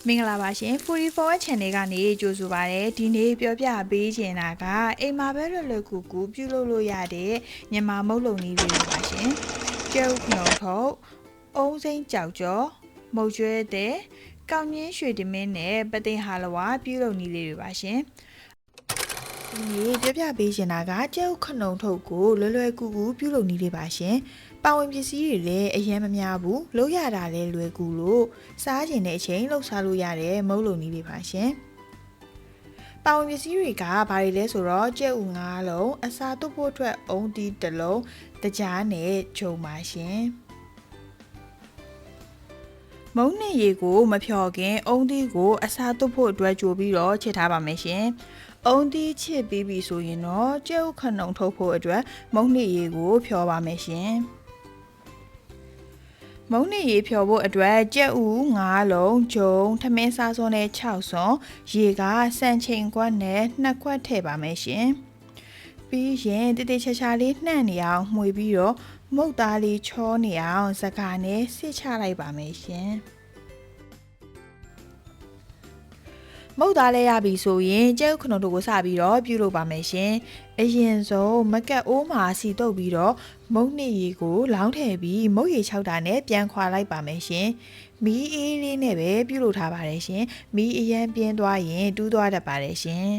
မင်္ဂလာပါရှင် 44 channel ကနေကြိုဆိုပါရစေဒီနေ့ပြောပြပေးချင်တာကအိမ်မှာပဲလွယ်လွယ်ကူကူပြုလုပ်လို့ရတဲ့မြန်မာမုတ်လုံနည်းလေးတွေပါရှင်ကျဲဥခနုံထုတ်အုံးစိမ့်ကြောက်ကြောမုတ်ကျွဲတဲ့ကောင်းငင်းရွှေတမင်းနဲ့ပသိမ်ဟာလဝါပြုလုပ်နည်းလေးတွေပါရှင်ဒီနေ့ပြောပြပေးချင်တာကကျဲဥခနုံထုတ်ကိုလွယ်လွယ်ကူကူပြုလုပ်နည်းလေးပါရှင်ပါဝင်ပစ္စည်းတွေလည်းအရင်မများဘူးလို့ရတာလည်းလွယ်ကူလို့စားကျင်တဲ့အချိန်လှုပ်ရှားလို့ရတဲ့မုတ်လုံနည်းလေးပါရှင်ပါဝင်ပစ္စည်းတွေကဘာတွေလဲဆိုတော့ကြက်ဥ9လုံးအစာတုပ်ဖို့အတွက်အုံးတီး1လုံးတကြားနဲ့ဂျုံပါရှင်မုံနဲ့ရေကိုမဖြော်ခင်အုံးတီးကိုအစာတုပ်ဖို့အတွက်ကြိုပြီးတော့ချစ်ထားပါမယ်ရှင်အုံးတီးချစ်ပြီးပြီဆိုရင်တော့ကြက်ဥခနုံထုတ်ဖို့အတွက်မုံနဲ့ရေကိုဖြော်ပါမယ်ရှင်မုံနဲ့ရေဖြော်ဖို့အတွက်ကြက်ဥ9လုံးဂျုံထမင်းစားစွန်းနဲ့6စွန်းရေကစံချိန်ခွက်နဲ့2ခွက်ထည့်ပါမယ်ရှင်ပြီးရင်တတိချာချာလေးနှံ့နေအောင်မှွေပြီးတော့မုတ်သားလေးချောနေအောင်စကားနဲ့စစ်ချလိုက်ပါမယ်ရှင်မုတ်သားလဲရပြီဆိုရင်ကြက်ဥခနုံတို့ကိုစပြီးတော့ပြုလုပ်ပါမယ်ရှင်အရင်ဆုံးမကတ်အိုးမှာစီတုပ်ပြီးတော့မုတ်နှစ်ရေကိုလောင်းထည့်ပြီးမုတ်ရေ6တာနဲ့ပြန်ခွာလိုက်ပါမယ်ရှင်မီးအေးလေးနဲ့ပဲပြုလုပ်ထားပါတယ်ရှင်မီးအရန်ပြင်းသွားရင်တူးသွားတတ်ပါတယ်ရှင်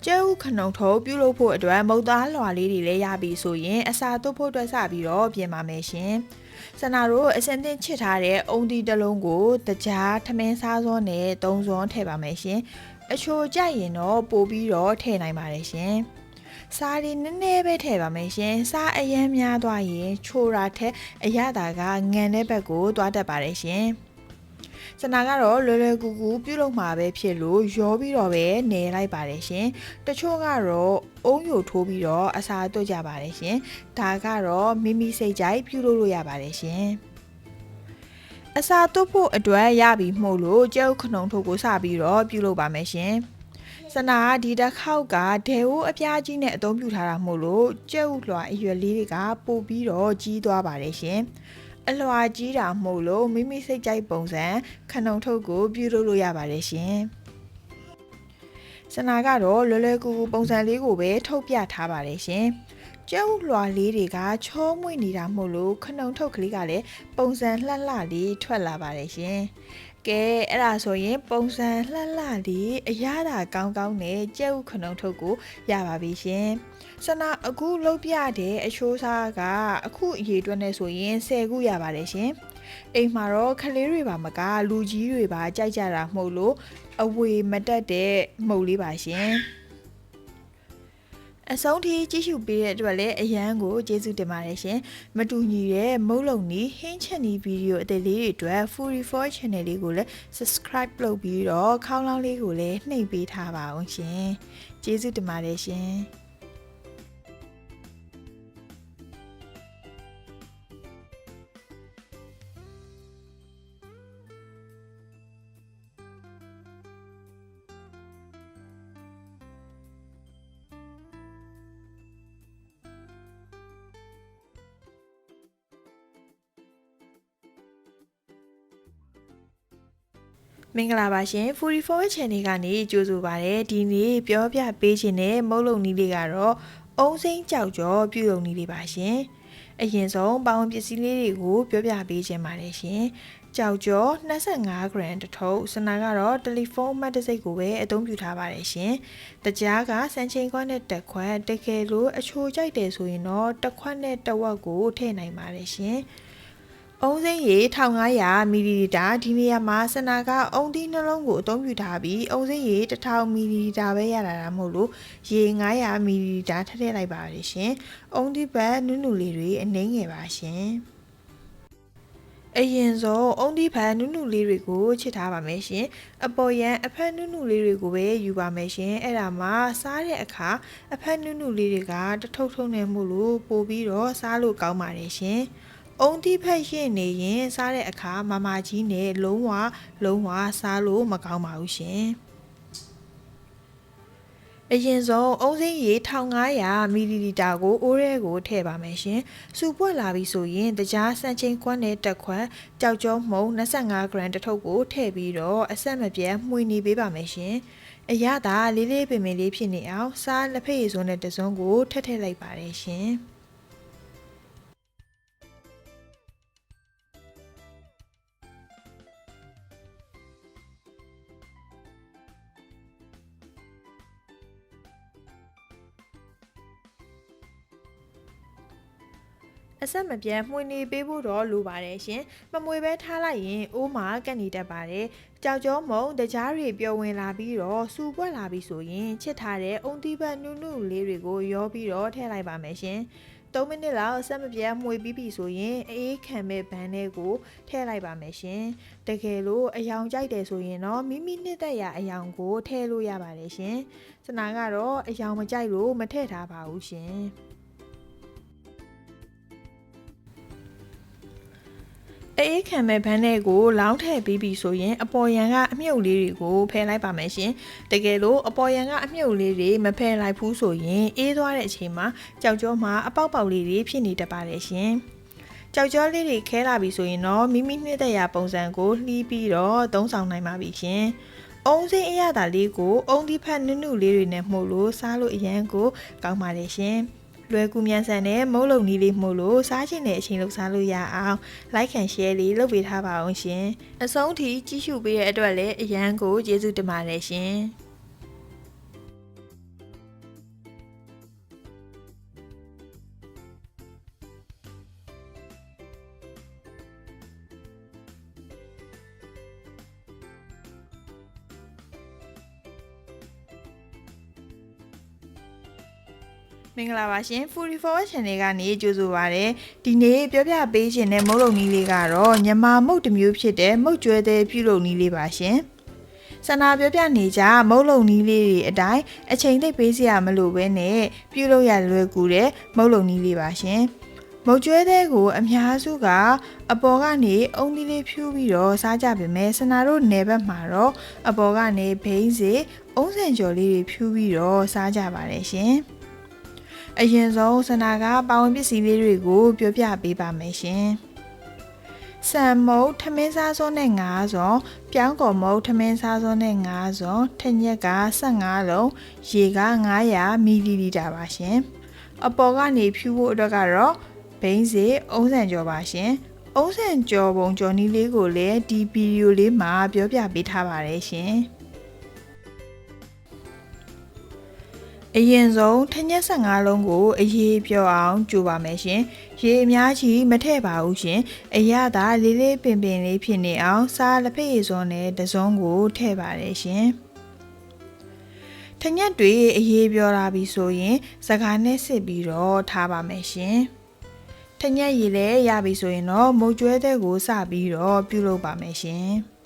ကျဲဥခနုံထုတ်ပြုလုပ်ဖို့အတွက်မုတ်သားလွှာလေးတွေလည်းရပြီဆိုရင်အစာတုပ်ဖို့အတွက်စပြီးတော့ပြင်ပါမယ်ရှင်စနာတို့အစင်သင့်ချစ်ထားတဲ့အုံဒီတစ်လုံးကိုတကြားထမင်းစားစွန်းနဲ့3စွန်းထည့်ပါမယ်ရှင်အချိုကြိုက်ရင်တော့ပို့ပြီးတော့ထည့်နိုင်ပါတယ်ရှင်စားလေးနည်းနည်းပဲထည့်ပါမယ်ရှင်စားအရမ်းများသွားရင်ချိုတာထက်အရသာကငံတဲ့ဘက်ကိုသွားတတ်ပါတယ်ရှင်စနာကတော့လွယ်လွယ်ကူကူပြုလုပ်မှာပဲဖြစ်လို့ရောပြီးတော့ပဲနေလိုက်ပါတယ်ရှင်တချို့ကတော့အုံးယိုထိုးပြီးတော့အစာသွတ်ကြပါတယ်ရှင်ဒါကတော့မိမိစိတ်ကြိုက်ပြုလုပ်လို့ရပါတယ်ရှင်အစာသွတ်ဖို့အတွက်ရပြီမှုလို့ကျဲဥခနုံထုတ်ကိုစပြီးတော့ပြုလုပ်ပါမယ်ရှင်စနာဒီတစ်ခေါက်ကဒဲအိုးအပြားကြီးနဲ့အသုံးပြုထားတာမို့လို့ကျဲဥလွှာအရွယ်လေးတွေကပို့ပြီးတော့ကြီးသွားပါတယ်ရှင်အလွှာကြီးတာမို့လို့မိမိစိတ်ကြိုက်ပုံစံခနုံထုတ်ကိုပြုလုပ်လို့ရပါတယ်ရှင်စနာကတော့လွယ်လွယ်ကူကူပုံစံလေးကိုပဲထုတ်ပြထားပါတယ်ရှင်ကျဲဥလွှာလေးတွေကချောမွေ့နေတာမို့လို့ခနုံထုတ်ကလေးကလည်းပုံစံလှလှလေးထွက်လာပါတယ်ရှင်ကဲအဲ့ဒါဆိုရင်ပုံစံလှလှလေးအရသာကောင်းကောင်းနဲ့ကျဲဥခနုံထုတ်ကိုရပါပြီရှင်စနာအခုလုပ်ပြတဲ့အချိုးစားကအခုအရေးအတွက်နဲ့ဆိုရင်10ခုရပါတယ်ရှင်အိမ်မှာတော့ခလေးတွေပါမကလူကြီးတွေပါကြိုက်ကြတာမှုလို့အဝေမတက်တဲ့မှုတ်လေးပါရှင်အဆုံးထိကြည့်ရှုပေးတဲ့အတွက်လည်းအရန်ကိုကျေးဇူးတင်ပါတယ်ရှင်မတူညီတဲ့မုတ်လုံနီးဟင်းချက်နီးဗီဒီယိုအသေးလေးတွေအတွက် 44 channel လေးကိုလည်း subscribe လုပ်ပြီးတော့ခေါင်းလောင်းလေးကိုလည်းနှိပ်ပေးထားပါအောင်ရှင်ကျေးဇူးတင်ပါတယ်ရှင်မင်္ဂလာပါရှင်44 channel ကနေကြိုဆိုပါရစေဒီနေ့ပြောပြပေးခြင်းတဲ့မုတ်လုံနည်းလေးကတော့အုံးစိမ့်ကြောက်ကြောပြုလုပ်နည်းလေးပါရှင်အရင်ဆုံးပေါင်းပစ္စည်းလေးတွေကိုပြောပြပေးခြင်းပါတယ်ရှင်ကြောက်ကြော25 gram တစ်ထုပ်စနာကတော့တယ်လီဖုန်းမတ်တစ်စိတ်ကိုပဲအသုံးပြုထားပါတယ်ရှင်တကြားကစံချိန်ခွက်နဲ့တစ်ခွက်တကယ်လို့အချိုကြိုက်တယ်ဆိုရင်တော့တစ်ခွက်နဲ့တစ်ဝက်ကိုထည့်နိုင်ပါတယ်ရှင်အုံးစိမ့်ရေ1500မီလီလီတာဒီနေရာမှာစနာကအုံးသီးနှလုံးကိုအသုံးပြုထားပြီးအုံးစိမ့်ရေ1000မီလီလီတာပဲရတာမို့လို့ရေ900မီလီလီတာထည့်လိုက်ပါရရှင်အုံးသီးပတ်နုနုလေးတွေအနှိမ့်ငယ်ပါရှင်အရင်ဆုံးအုံးသီးဖက်နုနုလေးတွေကိုချစ်ထားပါမယ်ရှင်အပေါ်ရန်အဖက်နုနုလေးတွေကိုပဲယူပါမယ်ရှင်အဲ့ဒါမှစားတဲ့အခါအဖက်နုနုလေးတွေကတထုပ်ထုံနေမှုလို့ပို့ပြီးတော့စားလို့ကောင်းပါတယ်ရှင်အုံးတီးဖက်ရင့်နေရင်စားတဲ့အခါမမကြီးနဲ့လုံးဝစားလို့မကောင်းပါဘူးရှင် အရင်ဆုံးအုံးစိမ်းရေ1500မီလီလီတာကိုအိုးရဲကိုထည့်ပါမယ်ရှင်။စူပွက်လာပြီဆိုရင်တကြားစံချိန်ခွက်နဲ့တစ်ခွက်ကြောက်ကြောမှုန့်25ဂရမ်တစ်ထုပ်ကိုထည့်ပြီးတော့အဆက်မပြတ်မှွေနေပေးပါမယ်ရှင်။အရသာလေးလေးပင်ပင်လေးဖြစ်နေအောင်စားလက်ဖက်ရည်စွန်းနဲ့တစွန်းကိုထည့်လိုက်ပါတယ်ရှင်။အဆက်မပြတ်မှွေနေပေးဖို့တော့လိုပါတယ်ရှင်။မမွေပဲထားလိုက်ရင်အိုးမှာကက်နေတတ်ပါတယ်။ကြောက်ကြောမုံတကြားတွေပျော်ဝင်လာပြီးတော့စူပွက်လာပြီဆိုရင်ချစ်ထားတဲ့အုံသီးပတ်နုနုလေးတွေကိုရောပြီးတော့ထည့်လိုက်ပါမယ်ရှင်။3မိနစ်လောက်အဆက်မပြတ်မှွေပြီးပြီဆိုရင်အေးခံမဲ့ဘန်းလေးကိုထည့်လိုက်ပါမယ်ရှင်။တကယ်လို့အယောင်ကြိုက်တယ်ဆိုရင်တော့မိမိနှစ်သက်ရာအယောင်ကိုထည့်လို့ရပါတယ်ရှင်။စနာကတော့အယောင်မကြိုက်လို့မထည့်ထားပါဘူးရှင်။အေးခံမဲ့ဘန်းလေးကိုလောင်းထည့်ပြီးပြီဆိုရင်အပေါ်ရန်ကအမြုပ်လေးတွေကိုဖယ်လိုက်ပါမယ်ရှင်။တကယ်လို့အပေါ်ရန်ကအမြုပ်လေးတွေမဖယ်လိုက်ဘူးဆိုရင်အေးသွားတဲ့အချိန်မှာကြောက်ကြောမှာအပေါက်ပေါက်လေးတွေဖြစ်နေတတ်ပါတယ်ရှင်။ကြောက်ကြောလေးတွေခဲလာပြီဆိုရင်တော့မိမိနှစ်သက်ရာပုံစံကိုလှီးပြီးတော့သုံးဆောင်နိုင်ပါပြီရှင်။အုံးစိမ်းအရသာလေးကိုအုံးသီးဖက်နုနုလေးတွေနဲ့မှုတ်လို့စားလို့အရန်ကိုကောင်းပါတယ်ရှင်။လွယ်ကူမြန်ဆန်တဲ့မုတ်လုံနီးလေးမှုလို့စားချင်တဲ့အချိန်လောက်စားလို့ရအောင် like and share လေးလုပ်ပေးထားပါအောင်ရှင်အဆုံးထိကြည့်ရှုပေးတဲ့အတွက်လည်းအရန်ကိုကျေးဇူးတင်ပါတယ်ရှင်မင်္ဂလာပါရှင် Foodie Forward Channel ကနေကြိုဆိုပါရစေဒီနေ့ပြောပြပေးခြင်းတဲ့မုတ်လုံနီးလေးကတော့ညမာမုတ်တစ်မျိုးဖြစ်တဲ့မုတ်ကျွဲတဲ့ပြုလုပ်နီးလေးပါရှင်ဆန္ဒပြောပြနေကြမုတ်လုံနီးလေးတွေအတိုင်းအချိန်သိပ်ပေးစရာမလိုဘဲနဲ့ပြုလုပ်ရလွယ်ကူတဲ့မုတ်လုံနီးလေးပါရှင်မုတ်ကျွဲတဲ့ကိုအများစုကအပေါ်ကနေအုံသီးလေးဖြူးပြီးတော့စားကြပေမဲ့ဆန္ဒတို့နယ်ဘက်မှာတော့အပေါ်ကနေဘိန်းစေအုံးဆန်ကျော်လေးတွေဖြူးပြီးတော့စားကြပါတယ်ရှင်အရင်ဆုံးဆန္ဒကပါဝင်ပစ္စည်းလေးတွေကိုပြောပြပေးပါမယ်ရှင်။ဆန်မုတ်ထမင်းစားစွန်းနဲ့9စွန်းပြောင်းကော်မုတ်ထမင်းစားစွန်းနဲ့9စွန်းထညက်က15လုံးရေက900မီလီလီတာပါရှင်။အပေါ်ကနေဖြူဖို့အတွက်ကတော့ဘိန်းစေအုံးဆန်ကျော်ပါရှင်။အုံးဆန်ကျော်ပုံကျော်နီးလေးကိုလည်းဒီဗီဒီယိုလေးမှာပြောပြပေးထားပါတယ်ရှင်။အရင်ဆုံးထညက်15လုံးကိုအရေးပြောအောင်ကြိုပါမယ်ရှင်။ရေအများကြီးမထည့်ပါဘူးရှင်။အရသာလေးလေးပင်ပင်လေးဖြစ်နေအောင်စားလက်ဖက်ရည်စွန်းနဲ့တစုံကိုထည့်ပါတယ်ရှင်။ထညက်တွေအရေးပြောလာပြီဆိုရင်စကားနဲ့စစ်ပြီးတော့ထားပါမယ်ရှင်။ထညက်ရည်လည်းရပြီဆိုရင်တော့မုတ်ကျွဲတဲ့ကိုစပြီးတော့ပြုလုပ်ပါမယ်ရှင်။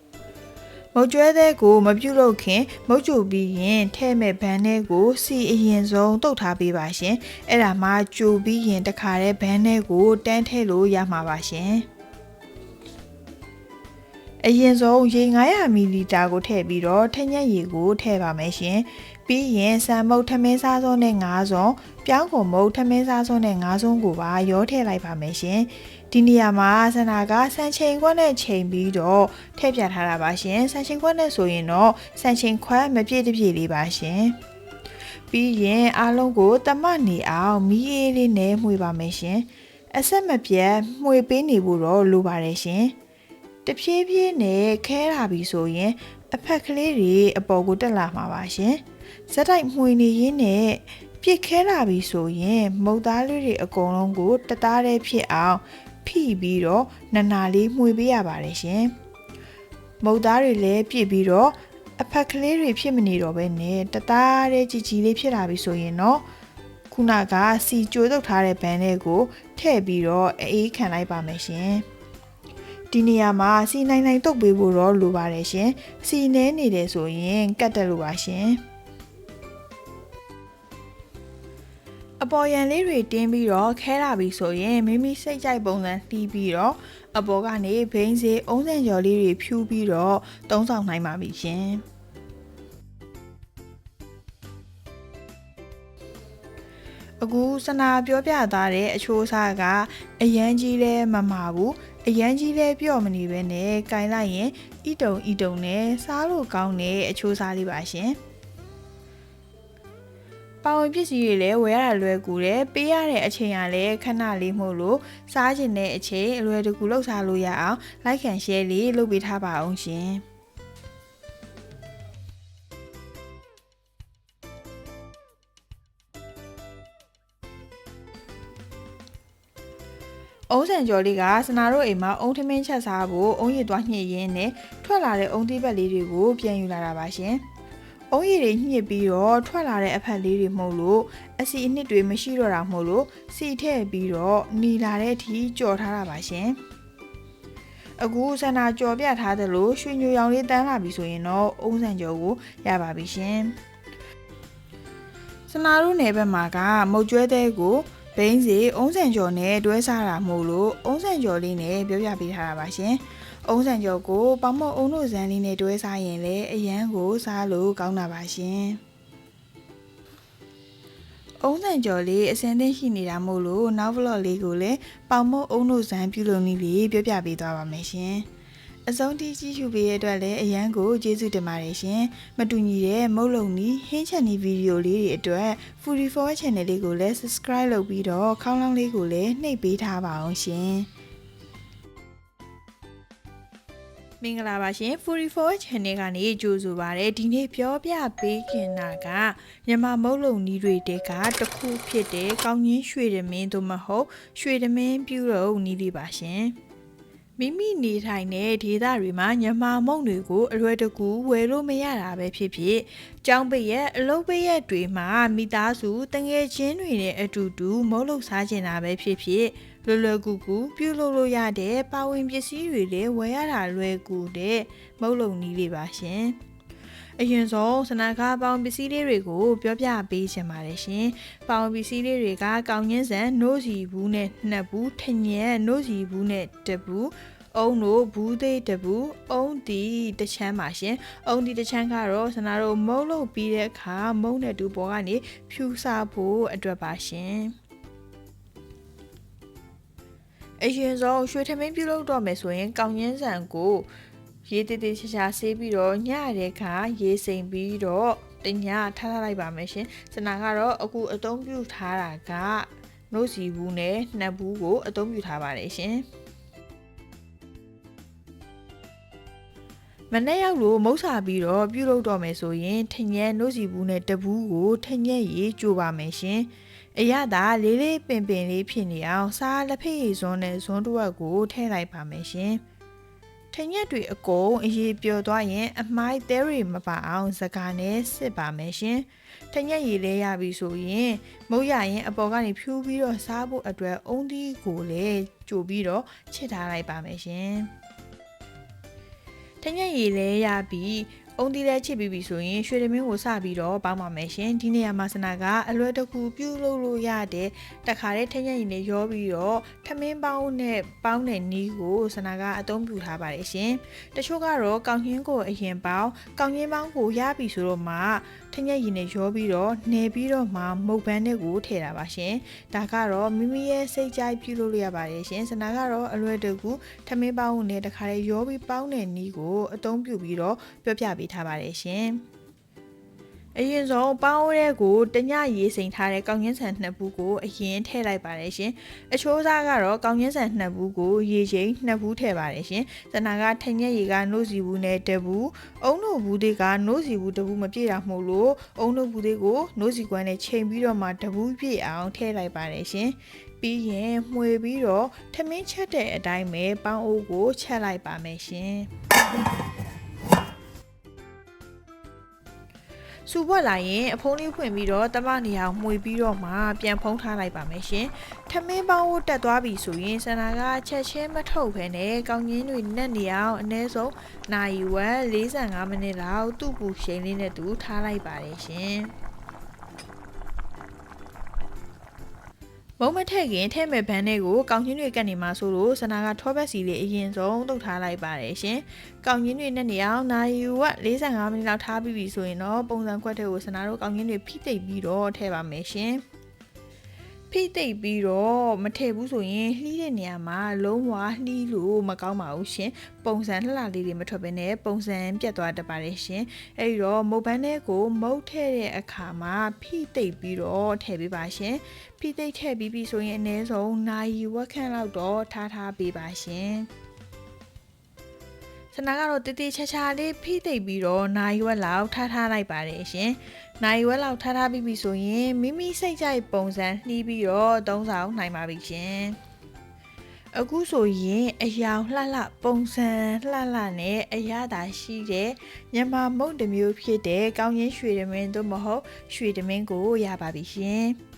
မုတ်ကျွဲတဲ့ကိုမပြုတ်လို့ခင်မုတ်ကြိုပြီးရင်ထဲမဲ့ဘန်းထဲကိုစီအရင်ဆုံးတုတ်ထားပေးပါရှင်အဲ့ဒါမှကြိုပြီးရင်တခါတည်းဘန်းထဲကိုတန်းထည့်လို့ရမှာပါရှင်အရင်ဆုံးရေ900မီလီလီတာကိုထည့်ပြီးတော့ထညက်ရည်ကိုထည့်ပါမယ်ရှင်ပြီးရင်ဆန်မုတ်ထမင်းစားစွန်းနဲ့9စွန်းပြောင်းကုန်မုတ်ထမင်းစားစွန်းနဲ့9စွန်းကိုပါရောထည့်လိုက်ပါမယ်ရှင်ဒီနေရာမှာဆန္ဒကစံချိန်ခွက်နဲ့ချိန်ပြီးတော့ထည့်ပြထားတာပါရှင်စံချိန်ခွက်နဲ့ဆိုရင်တော့စံချိန်ခွက်မပြည့်တပြည့်လေးပါရှင်ပြီးရင်အားလုံးကိုတမနေအောင်မီးအေးလေးနဲ့မှွေပါမယ်ရှင်အဆက်မပြတ်မှွေပေးနေဖို့တော့လိုပါတယ်ရှင်တဖြည်းဖြည်းနဲ့ခဲလာပြီဆိုရင်အဖက်ကလေးတွေအပေါ်ကိုတက်လာမှာပါရှင်ဇက်တိုက်မှွေနေရင်းနဲ့ပြစ်ခဲလာပြီဆိုရင်မုတ်သားလေးတွေအကုန်လုံးကိုတသားတည်းဖြစ်အောင်ဖိပြီးတော့နာလေးမှွေပေးရပါတယ်ရှင်မုတ်သားတွေလည်းပြစ်ပြီးတော့အဖက်ကလေးတွေဖြစ်မနေတော့ဘဲနဲ့တသားတည်းကြီးကြီးလေးဖြစ်လာပြီဆိုရင်တော့ခုနကစီကြိုးတုပ်ထားတဲ့ဘန်းလေးကိုထည့်ပြီးတော့အေးခံလိုက်ပါမယ်ရှင်ဒီနေရာမှာစီနိုင်တုပ်ပေးဖို့တော့လိုပါတယ်ရှင်စီနဲနေတယ်ဆိုရင်ကတ်တက်လို့ပါရှင်အပေါ်ရန်လေးတွေတင်းပြီးတော့ခဲလာပြီဆိုရင်မိမိစိတ်ကြိုက်ပုံစံတီးပြီးတော့အပေါ်ကနေဘိန်းစေအုံးစံကျော်လေးတွေဖြူးပြီးတော့သုံးဆောင်နိုင်ပါပြီရှင် အခုစနာပြောပြသွားတဲ့အချိုးအစားကအရန်ကြီးလဲမမာဘူးအရန်ကြီးလဲပြော့မနေပဲနဲ့ကင်လိုက်ရင်ဤတုံနဲ့စားလို့ကောင်းတဲ့အချိုးအစားလေးပါရှင်ပါဝင်ပစ္စည်းတွေလည်းဝယ်ရတာလွယ်ကူတယ်ပေးရတဲ့အချိန်ကလည်းခဏလေးမို့လို့စားကျင်တဲ့အချိန်အလွယ်တကူလှုပ်ရှားလို့ရအောင် like and share လေးလုပ်ပေးထားပါအောင်ရှင်အုံးဆန်ကျော်လေးကစနာတို့အိမ်မှာအုံးထမင်းချက်စားဖို့အုံးရည်သွားညှစ်ရင်းနဲ့ထွက်လာတဲ့အုံးသီးပတ်လေးတွေကိုပြန်ယူလာတာပါရှင်အုံးရည်တွေညှစ်ပြီးတော့ထွက်လာတဲ့အဖက်လေးတွေမှုတ်လို့အစီအနှစ်တွေမရှိတော့တာမှုတ်လို့စီထည့်ပြီးတော့နီလာတဲ့အထိကြော်ထားတာပါရှင်အခုစနာကြော်ပြထားသလိုရွှေညိုရောင်လေးတန်းလာပြီဆိုရင်တော့အုံးဆန်ကျော်ကိုရပါပြီရှင်စနာတို့နယ်ဘက်မှာကမုတ်ကျွဲတဲ့ကိုဘိန်းစီအုံးဆန်ကျော်နဲ့တွဲစားတာမို့လို့အုံးဆန်ကျော်လေးနဲ့ပြောပြပေးထားတာပါရှင်အုံးဆန်ကျော်ကိုပေါမော့အုံးတို့ဇန်လေးနဲ့တွဲစားရင်လည်းအရန်ကိုစားလို့ကောင်းတာပါရှင်အုံးဆန်ကျော်လေးအစင်းသိရှိနေတာမို့လို့နောက် vlog လေးကိုလည်းပေါမော့အုံးတို့ဇန်ပြုလုပ်နည်းလေးပြောပြပေးသွားပါမယ်ရှင်အဆုံးထိကြည့်ရှုပေးရတဲ့အတွက်လည်းအရန်ကိုကျေးဇူးတင်ပါတယ်ရှင်မတူညီတဲ့မုတ်လုံနီးဟင်းချက်နီးဗီဒီယိုလေးတွေအတွက် Foodie4 channel လေးကိုလည်း subscribe လုပ်ပြီးတော့ခေါင်းလောင်းလေးကိုလည်းနှိပ်ပေးထားပါအောင်ရှင်မင်္ဂလာပါရှင် Foodie4 channel ကနေကြိုဆိုပါရစေဒီနေ့ပြောပြပေးခင်တာကမြန်မာမုတ်လုံနီးတွေတဲကတစ်ခုဖြစ်တဲ့ကောင်းချင်းရွှေတမင်းသို့မဟုတ်ရွှေတမင်းပြုလုပ်နီးလေးပါရှင်မိမိနေထိုင်တဲ့ဒေသတွေမှာညမာမုံတွေကိုအလွယ်တကူဝယ်လို့မရတာပဲဖြစ်ဖြစ်ကျောင်းပိတ်ရက်အလုပ်ပိတ်ရက်တွေမှာမိသားစုတငယ်ချင်းတွေနဲ့အတူတူမုံလုပ်စားကျင်တာပဲဖြစ်ဖြစ်လွယ်ကူကူပြုလုပ်လို့ရတဲ့ပါဝင်ပစ္စည်းတွေလည်းဝယ်ရတာလွယ်ကူတဲ့မုံလုံနည်းလေးပါရှင်အရင်ဆုံးစနာကားပေါင်းပစ္စည်းလေးတွေကိုပြောပြပေးချင်ပါတယ်ရှင်။ပေါင်းပစ္စည်းလေးတွေကကောင်းချင်းစံနို့စီဘူးနဲ့2ဘူးထညက်နို့စီဘူးနဲ့1ဘူးအုံတို့ဘူးသေး1ဘူးအုံတီတစ်ချမ်းပါရှင်။အုံတီတစ်ချမ်းကတော့စနာတို့မုံလို့ပြီးတဲ့အခါမုံနဲ့တူပေါ်ကနေဖြူစားဖို့အတွက်ပါရှင်။အရင်ဆုံးရွှေထမင်းပြုလုပ်တော့မယ်ဆိုရင်ကောင်းချင်းစံကိုရေတည်တည်ချာချာဆေးပြီးတော့ညတဲ့အခါရေစိမ်ပြီးတော့တညထားလိုက်ပါမယ်ရှင်စနာကတော့အခုအသုံးပြုထားတာကနို့စီဘူးနဲ့2ဘူးကိုအသုံးပြုထားပါတယ်ရှင်မနေ့ရောက်လို့မုတ်စာပြီးတော့ပြုလုပ်တော့မယ်ဆိုရင်ထညက်နို့စီဘူးနဲ့1ဘူးကိုထညက်ရေကြိုပါမယ်ရှင်အရသာလေးလေးပင်လေးဖြစ်နေအောင်စားလက်ဖက်ရည်စွန်းနဲ့ဇွန်းတစ်ဝက်ကိုထည့်လိုက်ပါမယ်ရှင်ထညက်တွေအကုန်အရေးပျော်သွားရင်အမိုက်သဲတွေမပါအောင်စကားနဲ့စစ်ပါမယ်ရှင်ထညက်ရည်လဲရပြီဆိုရင်မုတ်ရရင်အပေါ်ကနေဖြူးပြီးတော့စားဖို့အတွက်အုံးသီးကိုလည်းကြိုပြီးတော့ချစ်ထားလိုက်ပါမယ်ရှင်ထညက်ရည်လဲရပြီးအုံးသီးလဲချစ်ပြီးပြီဆိုရင်ရွှေတမင်းကိုစပြီးတော့ပေါင်းပါမယ်ရှင်ဒီနေရာမှာစနာကအလွယ်တကူပြုလုပ်လို့ရတဲ့တခါတည်းထညက်ရည်နဲ့ရောပြီးတော့ထမင်းပေါင်းနဲ့ပေါင်းတဲ့နီးကိုစနာကအသုံးပြုထားပါတယ်ရှင်တချို့ကတော့ကောင်းချင်းကိုအရင်ပေါင်းကောင်းချင်းပေါင်းကိုရပြီဆိုတော့မှထညက်ရည်နဲ့ရောပြီးတော့နေပြီးတော့မှမုတ်ပန်းနဲ့ကိုထည့်တာပါရှင်ဒါကတော့မိမိရဲ့စိတ်ကြိုက်ပြုလုပ်လို့ရပါတယ်ရှင်စနာကတော့အလွယ်တကူထမင်းပေါင်းနဲ့တခါတည်းရောပြီးပေါင်းတဲ့နီးကိုအသုံးပြုပြီးတော့ပြောပြပေးထားပါတယ်ရှင်အရင်ဆုံးပေါင်းရဲကိုတညရေးစိန်ထားတဲ့ကောင်းချင်းဆန်2ဘူးကိုအရင်ထည့်လိုက်ပါတယ်ရှင်အချိုးစားကတော့ကောင်းချင်းဆန်2ဘူးကိုရေချိန်2ဘူးထည့်ပါတယ်ရှင်စနာကထညက်ရေကနို့စီဘူးနဲ့1ဘူးအုံတို့ဘူးသေးကနို့စီဘူး1ဘူးမပြည့်တာမို့လို့အုံတို့ဘူးသေးကိုနို့စီကွမ်းနဲ့ချိန်ပြီးတော့မှ1ဘူးပြည့်အောင်ထည့်လိုက်ပါတယ်ရှင်ပြီးရင်မှွေပြီးတော့ထမင်းချက်တဲ့အတိုင်းပဲပေါင်းအိုးကိုချက်လိုက်ပါမယ်ရှင်စူပွက်လာရင်အဖုံးလေးဖွင့်ပြီးတော့တမနေအောင်မှွေပြီးတော့မှပြန်ဖုံးထားလိုက်ပါမယ်ရှင်ထမင်းပေါင်းကိုတက်သွားပြီဆိုရင်စန္ဒာကချက်ချင်းမထုတ်ဖ ೇನೆ ကောင်းချင်းတွေနဲ့နေအောင်အနည်းဆုံးနိုင်ဝက်45မိနစ်လောက်သူ့ပူရှိန်လေးနဲ့တူထားလိုက်ပါတယ်ရှင်မုံမထည့်ခင်ထဲ့မဲ့ဘန်းတွေကိုကောင်းချင်းတွေကတ်နေမှာဆိုလို့စနာကထောပတ်စီလေးအရင်ဆုံးတုတ်ထားလိုက်ပါတယ်ရှင်။ကောင်းချင်းတွေနဲ့နေအောင်နိုင်ယူဝက်45မိနစ်လောက်ထားပြီးပြီဆိုရင်တော့ပုံစံခွက်တွေကိုစနာတို့ကောင်းချင်းတွေဖိသိပ်ပြီးတော့ထည့်ပါမယ်ရှင်။ ဖိသိပ်ပြီးတော့မထည့်ဘူးဆိုရင်လှီးတဲ့နေရာမှာလုံးဝလှီးလို့မကောင်းပါဘူးရှင်ပုံစံလှလှလေးတွေမထွက်ဘဲနဲ့ပုံစံပြတ်သွားတတ်ပါတယ်ရှင်အဲဒီတော့မုတ်ပန်းထဲကိုမုတ်ထည့်တဲ့အခါမှာဖိသိပ်ပြီးတော့ထည့်ပေးပါရှင်ဖိသိပ်ထည့်ပြီးပြီဆိုရင်အနည်းဆုံးနာရီဝက်ခန့်လောက်တော့ထားပေးပါရှင်ဆန္ဒကတော့တည်တည်ချာချာလေးဖိသိပ်ပြီးတော့နိုင်ရွက်လောက်ထားလိုက်ပါတယ်ရှင်။နိုင်ရွက်လောက်ထားပြီးပြီဆိုရင်မိမိစိတ်ကြိုက်ပုံစံနှီးပြီးတော့သုံးဆောင်နိုင်ပါပြီရှင်။အခုဆိုရင်အယောင်လှပုံစံလှနဲ့အရသာရှိတဲ့မြန်မာမုတ်တစ်မျိုးဖြစ်တဲ့ကောင်းရင်ရွှေသမင်းတို့မဟုတ်ရွှေသမင်းကိုရပါပြီရှင်။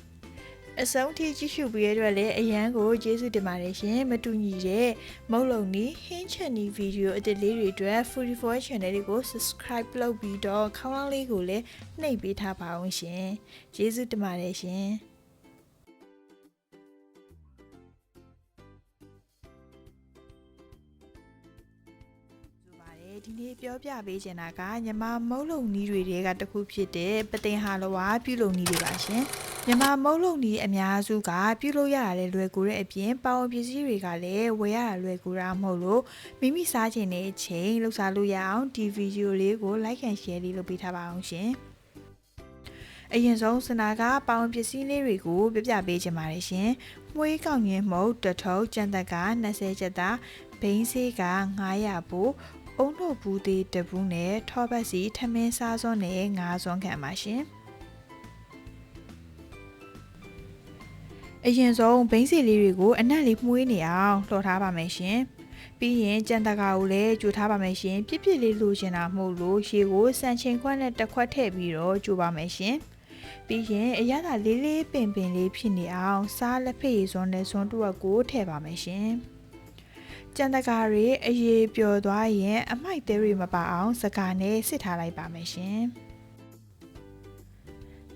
အဆုံးထိကြည့်ရှုပေးရတဲ့လည်းအရန်ကိုကျေးဇူးတင်ပါတယ်ရှင်မတူညီတဲ့မုတ်လုံနီဟင်းချက်နီဗီဒီယိုအသစ်လေးတွေအတွက် Foodie4 Channel လေးကို Subscribe လုပ်ပြီးတော့ခေါင်းလောင်းလေးကိုလည်းနှိပ်ပေးထားပါအောင်ရှင်ကျေးဇူးတင်ပါတယ်ရှင်ဒီနေ့ပြောပြပေးချင်တာကညီမမုတ်လုံနီးတွေကတခုဖြစ်တဲ့ပသိမ်ဟာလဝါပြုလုံနီးတွေပါရှင်မြန်မာမုတ်လုံနီးအများစုကပြုလုပ်ရတာလည်းလွယ်ကူတဲ့အပြင်ပေါင်ပစ္စည်းတွေကလည်းဝယ်ရတာလွယ်ကူတာမဟုတ်လို့မိမိစားချင်တဲ့အချိန်လှုပ်ရှားလို့ရအောင်ဒီဗီဒီယိုလေးကို like and share လေးလုပ်ပေးထားပါအောင်ရှင်အရင်ဆုံးစနာကပေါင်ပစ္စည်းလေးတွေကိုပြပေးချင်ပါတယ်ရှင်မွေးကောက်ငင်းမုတ်တထုပ်ကြံတက်က20ကျက်သားဘိန်းဆေးက900ပို့အုံတို့ဘူးသေးတပူးနဲ့ထောပတ်စီထမင်းစားစွန်းနဲ့9စွန်းခံပါရှင်အရင်ဆုံးဘိန်းစီလေးတွေကိုအနက်လေးမှုေးနေအောင်လှော်ထားပါမယ်ရှင်ပြီးရင်ကြံတကာကိုလည်းကြိုထားပါမယ်ရှင်ပြစ်လေးလိုချင်တာမဟုတ်လို့ရေကိုစံချိန်ခွက်နဲ့တစ်ခွက်ထည့်ပြီးတော့ကြိုပါမယ်ရှင်ပြီးရင်အရသာလေးပင်လေးဖြစ်နေအောင်စားလက်ဖက်ရည်စွန်းနဲ့စွန်းတူဝက်ကိုထည့်ပါမယ်ရှင်ကြံတကာတွေအရေပျော်သွားရင်အမိုက်သေးတွေမပါအောင်စကားနဲ့စစ်ထားလိုက်ပါမယ်ရှင်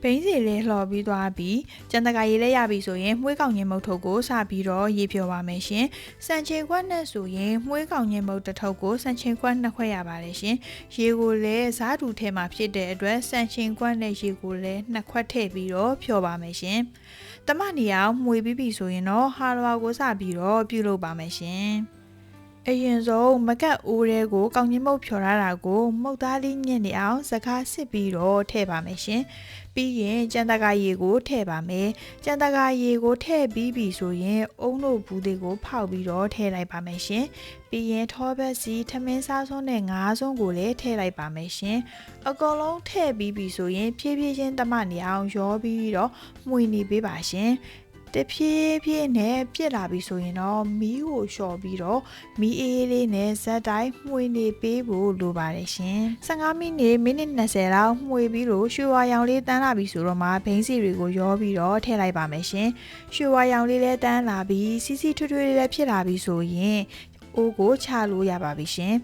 ဘိန်းစီလေးလှော်ပြီးသွားပြီးကြံတကာရေးလဲရပြီဆိုရင်မှုေးကောင်ငင်မုတ်ထုပ်ကိုစပြီးတော့ရေဖြော်ပါမယ်ရှင်စံချိန်ခွက်နဲ့ဆိုရင်မှုေးကောင်ငင်မုတ်တစ်ထုပ်ကိုစံချိန်ခွက်2ခွက်ရပါတယ်ရှင်ရေကိုလည်းဇားတူထဲမှာဖြစ်တဲ့အတွက်စံချိန်ခွက်နဲ့ရေကိုလည်း2ခွက်ထည့်ပြီးတော့ဖြော်ပါမယ်ရှင်တမနေအောင်မှုေးပြီးပြီဆိုရင်တော့ဟာလဝါကိုစပြီးတော့ပြုလုပ်ပါမယ်ရှင်အရင်ဆုံးမကတ်အိုးရဲကိုကောင်းကြီးမုတ်ဖြော်ရတာကိုမုတ်သားလေးညှင့်နေအောင်စကားစစ်ပြီးတော့ထည့်ပါမယ်ရှင်ပြီးရင်ကြံတကာရေကိုထည့်ပါမယ်ကြံတကာရေကိုထည့်ပြီးပြီဆိုရင်အုံတို့ဘူးသေးကိုဖောက်ပြီးတော့ထည့်လိုက်ပါမယ်ရှင်ပြီးရင်ထောပတ်စီထမင်းစားစွန်းနဲ့9စွန်းကိုလည်းထည့်လိုက်ပါမယ်ရှင်အကုန်လုံးထည့်ပြီးပြီဆိုရင်ဖြည်းဖြည်းချင်းတမနေအောင်ရောပြီးတော့မှွေနေပေးပါရှင်တဖြည်းဖြည်းနဲ့ပြစ်လာပြီဆိုရင်တော့မီးကိုလျှော်ပြီးတော့မီးအေးလေးနဲ့ဇက်တိုင်းမှွေနေပေးဖို့လိုပါတယ်ရှင်15မိနစ်20လောက်မှွေပြီးလို့ရွှေဝါရောင်လေးတန်းလာပြီဆိုတော့မှဘိန်းစီတွေကိုရောပြီးတော့ထည့်လိုက်ပါမယ်ရှင်ရွှေဝါရောင်လေးလည်းတန်းလာပြီးစီစီထွေးထွေးလေးလည်းဖြစ်လာပြီဆိုရင်အိုးကိုချလို့ရပါပြီရှင်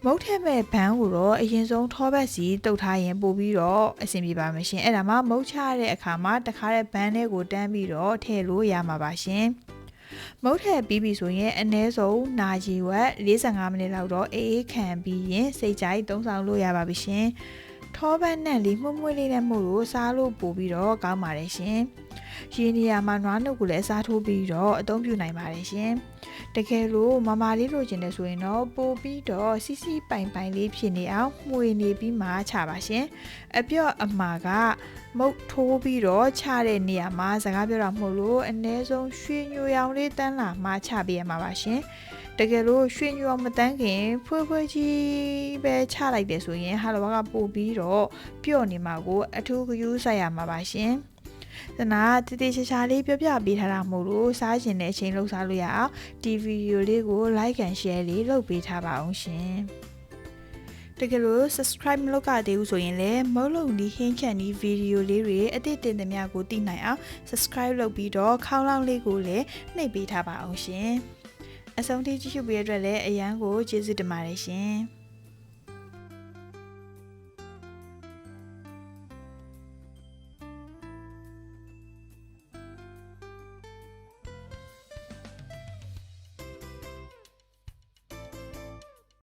မုတ်ထက်မဲ့ဘန်းကိုတော့အရင်ဆုံးထောပတ်စီတုတ်ထားရင်ပို့ပြီးတော့အဆင်ပြေပါမယ်ရှင်အဲ့ဒါမှမုတ်ချတဲ့အခါမှာတခါတဲ့ဘန်းလေးကိုတန်းပြီးတော့ထည့်လို့ရမှာပါရှင်မုတ်ထက်ပြီးပြီဆိုရင်အနည်းဆုံးနာရီဝက်45မိနစ်လောက်တော့အေးခံပြီးရင်စိတ်ကြိုက်သုံးဆောင်လို့ရပါပြီရှင်ထောပတ်နဲ့လေးမှုန့်လေးနဲ့မှုန့်လို့စားလို့ပို့ပြီးတော့ကောင်းပါတယ်ရှင်ရေနေရာမှာနွားနှုတ်ကိုလည်းစားထိုးပြီးတော့အသုံးပြုနိုင်ပါတယ်ရှင်တကယ်လို့မမလေးလိုချင်တယ်ဆိုရင်တော့ပို့ပြီးတော့စီစီပိုင်လေးဖြစ်နေအောင်မှွေနေပြီးမှချပါရှင်အပြော့အမှာကမုတ်ထိုးပြီးတော့ချတဲ့နေရာမှာစကားပြောတာမဟုတ်လို့အနည်းဆုံးရွှေညိုရောင်လေးတန်းလာမှချပေးရမှာပါရှင်တကယ်လို့ရွှေညိုအောင်မတန်းခင်ဖွေးကြီးပဲချလိုက်တယ်ဆိုရင်ဟာလဝါကပို့ပြီးတော့ပြော့နေမှာကိုအထူးဂရုစိုက်ရမှာပါရှင်တနာတည်ချာလေးပြောပြပေးထားတာမို့လို့စားကျင်တဲ့အချိန်လှုပ်ရှားလို့ရအောင်ဒီဗီဒီယိုလေးကို like and share လေးလုပ်ပေးထားပါအောင်ရှင်တကယ်လို့ subscribe မလုပ်ကြသေးဘူးဆိုရင်လည်းမုတ်လုံဒီဟင်းချန်ဒီဗီဒီယိုလေးတွေအသစ်တင်သမျှကိုသိနိုင်အောင် subscribe လုပ်ပြီးတော့ခေါင်းလောင်းလေးကိုလည်းနှိပ်ပေးထားပါအောင်ရှင်အဆုံးထိကြည့်ရှုပေးရတဲ့အတွက်လည်းအရန်ကိုကျေးဇူးတင်ပါတယ်ရှင်